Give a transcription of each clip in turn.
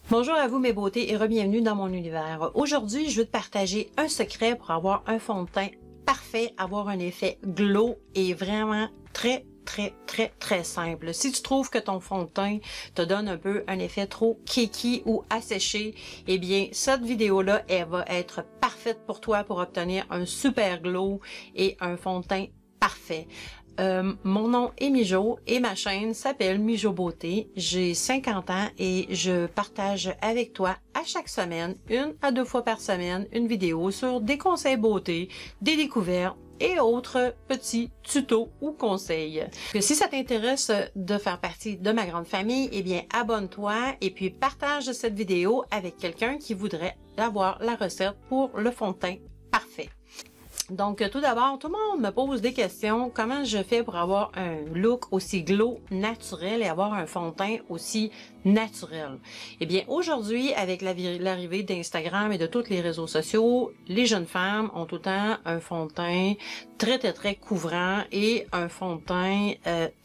Bonjour à vous mes beautés et re-bienvenue dans mon univers. Aujourd'hui, je veux te partager un secret pour avoir un fond de teint parfait, avoir un effet glow et vraiment très simple. Si tu trouves que ton fond de teint te donne un peu un effet trop cakey ou asséché, eh bien, cette vidéo-là, elle va être parfaite pour toi pour obtenir un super glow et un fond de teint parfait. Mon nom est Mijo et ma chaîne s'appelle Mijo Beauté. J'ai 50 ans et je partage avec toi à chaque semaine, 1 à 2 fois par semaine, une vidéo sur des conseils beauté, des découvertes et autres petits tutos ou conseils. Si ça t'intéresse de faire partie de ma grande famille, eh bien abonne-toi et puis partage cette vidéo avec quelqu'un qui voudrait avoir la recette pour le fond de teint parfait. Donc, tout d'abord, tout le monde me pose des questions. Comment je fais pour avoir un look aussi glow naturel et avoir un fond de teint aussi naturel? Eh bien, aujourd'hui, avec l'arrivée d'Instagram et de tous les réseaux sociaux, les jeunes femmes ont tout le temps un fond de teint très couvrant et un fond de teint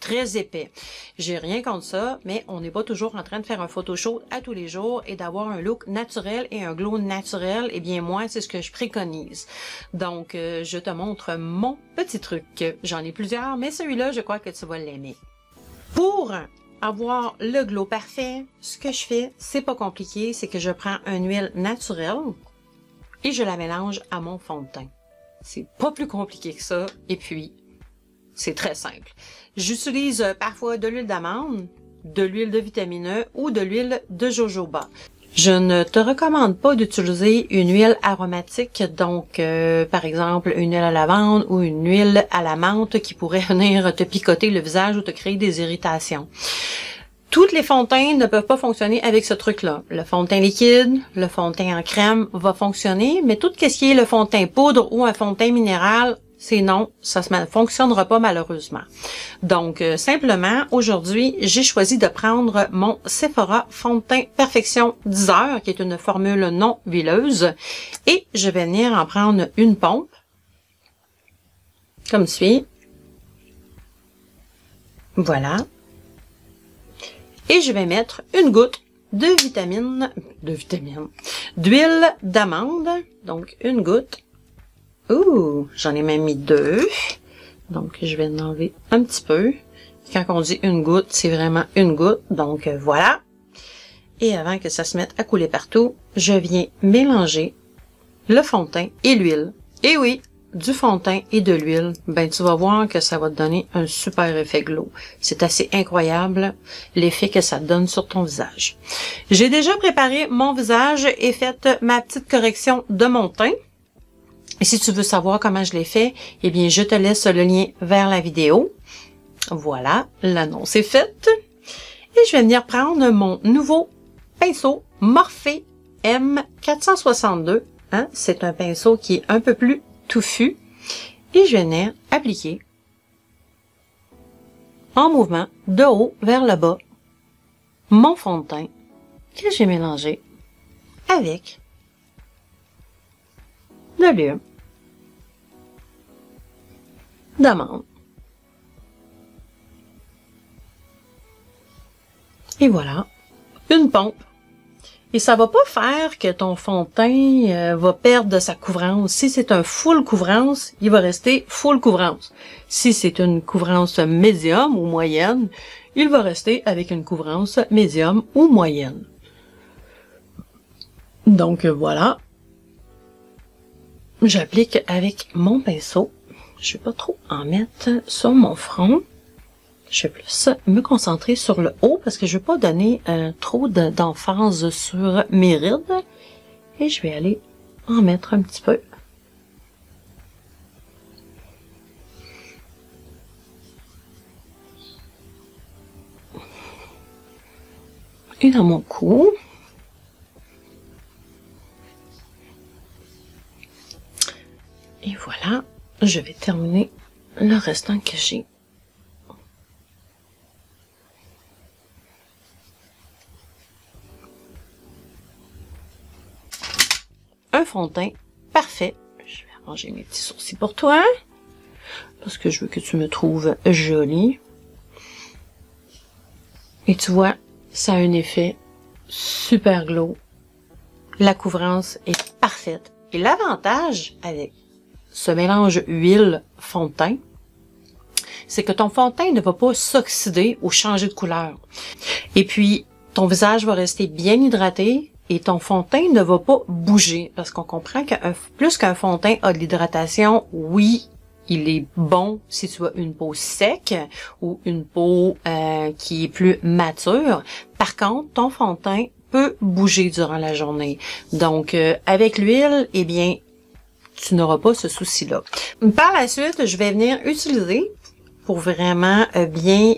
très épais. J'ai rien contre ça, mais on n'est pas toujours en train de faire un photoshoot à tous les jours et d'avoir un look naturel et un glow naturel. Eh bien, moi, c'est ce que je préconise. Donc, je te montre mon petit truc. J'en ai plusieurs, mais celui-là, je crois que tu vas l'aimer. Pour avoir le glow parfait, ce que je fais, c'est pas compliqué, c'est que je prends une huile naturelle et je la mélange à mon fond de teint. C'est pas plus compliqué que ça, et puis, c'est très simple. J'utilise parfois de l'huile d'amande, de l'huile de vitamine E ou de l'huile de jojoba. Je ne te recommande pas d'utiliser une huile aromatique, donc par exemple une huile à lavande ou une huile à la menthe qui pourrait venir te picoter le visage ou te créer des irritations. Toutes les fonds de teint ne peuvent pas fonctionner avec ce truc-là. Le fond de teint liquide, le fond de teint en crème va fonctionner, mais tout ce qui est le fond de teint poudre ou un fond de teint minéral, c'est non, ça ne fonctionnera pas malheureusement. Donc, simplement, aujourd'hui, j'ai choisi de prendre mon Sephora fond de teint Perfection 10 heures, qui est une formule non huileuse, et je vais venir en prendre une pompe, comme suit. Voilà. Et je vais mettre une goutte d'huile d'amande, donc une goutte. Ouh, j'en ai même mis 2. Donc, je vais en enlever un petit peu. Quand on dit une goutte, c'est vraiment une goutte. Donc, voilà. Et avant que ça se mette à couler partout, je viens mélanger le fond de teint et l'huile. Et oui, du fond de teint et de l'huile, ben tu vas voir que ça va te donner un super effet glow. C'est assez incroyable l'effet que ça donne sur ton visage. J'ai déjà préparé mon visage et fait ma petite correction de mon teint. Et si tu veux savoir comment je l'ai fait, eh bien, je te laisse le lien vers la vidéo. Voilà, l'annonce est faite. Et je vais venir prendre mon nouveau pinceau Morphe M462. Hein? C'est un pinceau qui est un peu plus touffu. Et je vais venir appliquer en mouvement de haut vers le bas mon fond de teint que j'ai mélangé avec de l'huile d'amande. Et voilà, une pompe. Et ça va pas faire que ton fond de teint va perdre de sa couvrance. Si c'est un full couvrance, il va rester full couvrance. Si c'est une couvrance médium ou moyenne, il va rester avec une couvrance médium ou moyenne. Donc voilà. J'applique avec mon pinceau. Je vais pas trop en mettre sur mon front. Je vais plus me concentrer sur le haut parce que je vais pas donner trop d'emphase sur mes rides. Et je vais aller en mettre un petit peu. Et dans mon cou. Et voilà, je vais terminer le restant que j'ai. Un fond de teint parfait. Je vais arranger mes petits sourcils pour toi. Parce que je veux que tu me trouves jolie. Et tu vois, ça a un effet super glow. La couvrance est parfaite. Et l'avantage avec ce mélange huile-fond de teint, c'est que ton fond de teint ne va pas s'oxyder ou changer de couleur. Et puis, ton visage va rester bien hydraté et ton fond de teint ne va pas bouger. Parce qu'on comprend que plus qu'un fond de teint a de l'hydratation, oui, il est bon si tu as une peau sec ou une peau qui est plus mature. Par contre, ton fond de teint peut bouger durant la journée. Donc, avec l'huile, eh bien, tu n'auras pas ce souci-là. Par la suite, je vais venir utiliser pour vraiment bien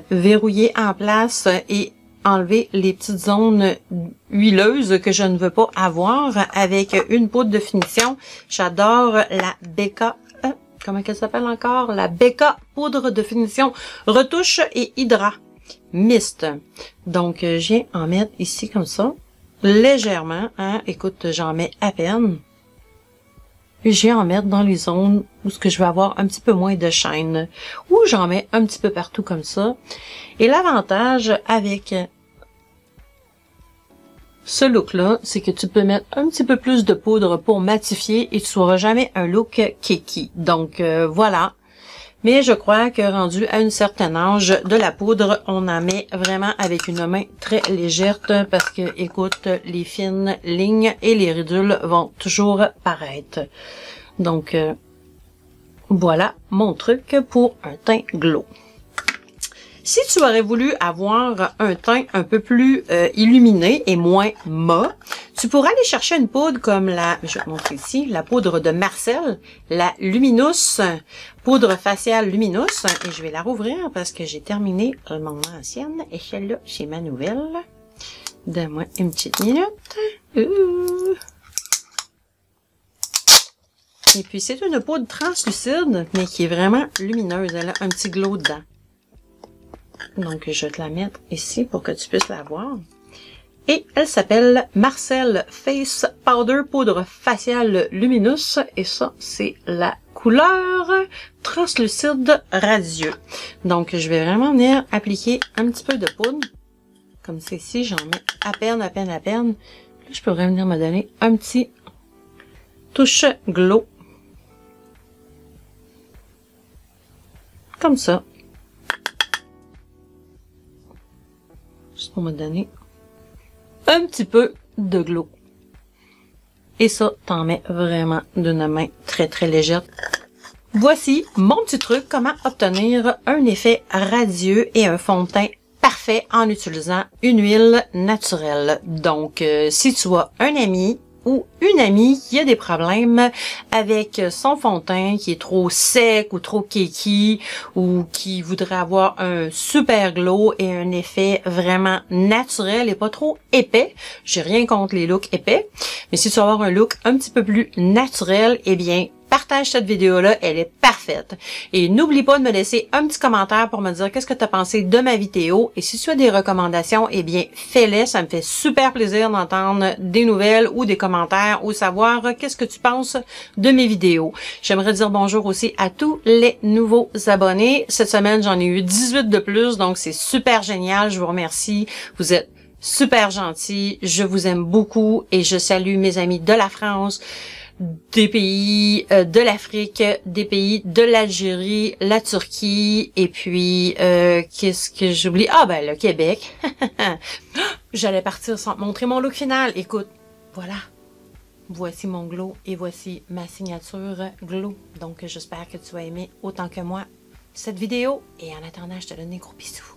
verrouiller en place et enlever les petites zones huileuses que je ne veux pas avoir avec une poudre de finition. J'adore la Becca, comment elle s'appelle encore? La Becca poudre de finition retouche et hydrat mist. Donc, je viens en mettre ici comme ça, légèrement, hein. Écoute, j'en mets à peine. Et je viens en mettre dans les zones où ce que je vais avoir un petit peu moins de chaîne, ou j'en mets un petit peu partout comme ça. Et l'avantage avec ce look-là, c'est que tu peux mettre un petit peu plus de poudre pour matifier et tu n'auras jamais un look kiki. Donc, voilà. Mais je crois que rendu à une certaine âge de la poudre, on en met vraiment avec une main très légère parce que, écoute, les fines lignes et les ridules vont toujours paraître. Donc, voilà mon truc pour un teint glow. Si tu aurais voulu avoir un teint un peu plus illuminé et moins mat, tu pourrais aller chercher une poudre comme je vais te montrer ici, la poudre de Marcel, la Luminous, poudre faciale Luminous. Et je vais la rouvrir parce que j'ai terminé mon ancienne et celle-là, c'est ma nouvelle. Donne-moi une petite minute. Et puis, c'est une poudre translucide, mais qui est vraiment lumineuse. Elle a un petit glow dedans. Donc, je vais te la mettre ici pour que tu puisses la voir. Et elle s'appelle Marcel Face Powder Poudre Faciale Luminous. Et ça, c'est la couleur translucide radieux. Donc, je vais vraiment venir appliquer un petit peu de poudre. Comme c'est ici, j'en mets à peine. Là, je pourrais venir me donner un petit touche glow. Comme ça. Juste pour me donner un petit peu de glow. Et ça, t'en mets vraiment d'une main très très légère. Voici mon petit truc, comment obtenir un effet radieux et un fond de teint parfait en utilisant une huile naturelle. Donc, si tu as un ami ou une amie qui a des problèmes avec son fond de teint qui est trop sec ou trop cakey ou qui voudrait avoir un super glow et un effet vraiment naturel et pas trop épais. J'ai rien contre les looks épais, mais si tu veux avoir un look un petit peu plus naturel, eh bien, partage cette vidéo-là, elle est parfaite. Et n'oublie pas de me laisser un petit commentaire pour me dire qu'est-ce que tu as pensé de ma vidéo. Et si tu as des recommandations, eh bien, fais-les. Ça me fait super plaisir d'entendre des nouvelles ou des commentaires ou savoir qu'est-ce que tu penses de mes vidéos. J'aimerais dire bonjour aussi à tous les nouveaux abonnés. Cette semaine, j'en ai eu 18 de plus, donc c'est super génial. Je vous remercie. Vous êtes super gentils. Je vous aime beaucoup et je salue mes amis de la France, des pays de l'Afrique, des pays de l'Algérie, la Turquie, et puis qu'est-ce que j'oublie? Ah ben le Québec. J'allais partir sans te montrer mon look final. Écoute, voilà. Voici mon glow et voici ma signature glow. Donc j'espère que tu as aimé autant que moi cette vidéo. Et en attendant, je te donne des gros bisous.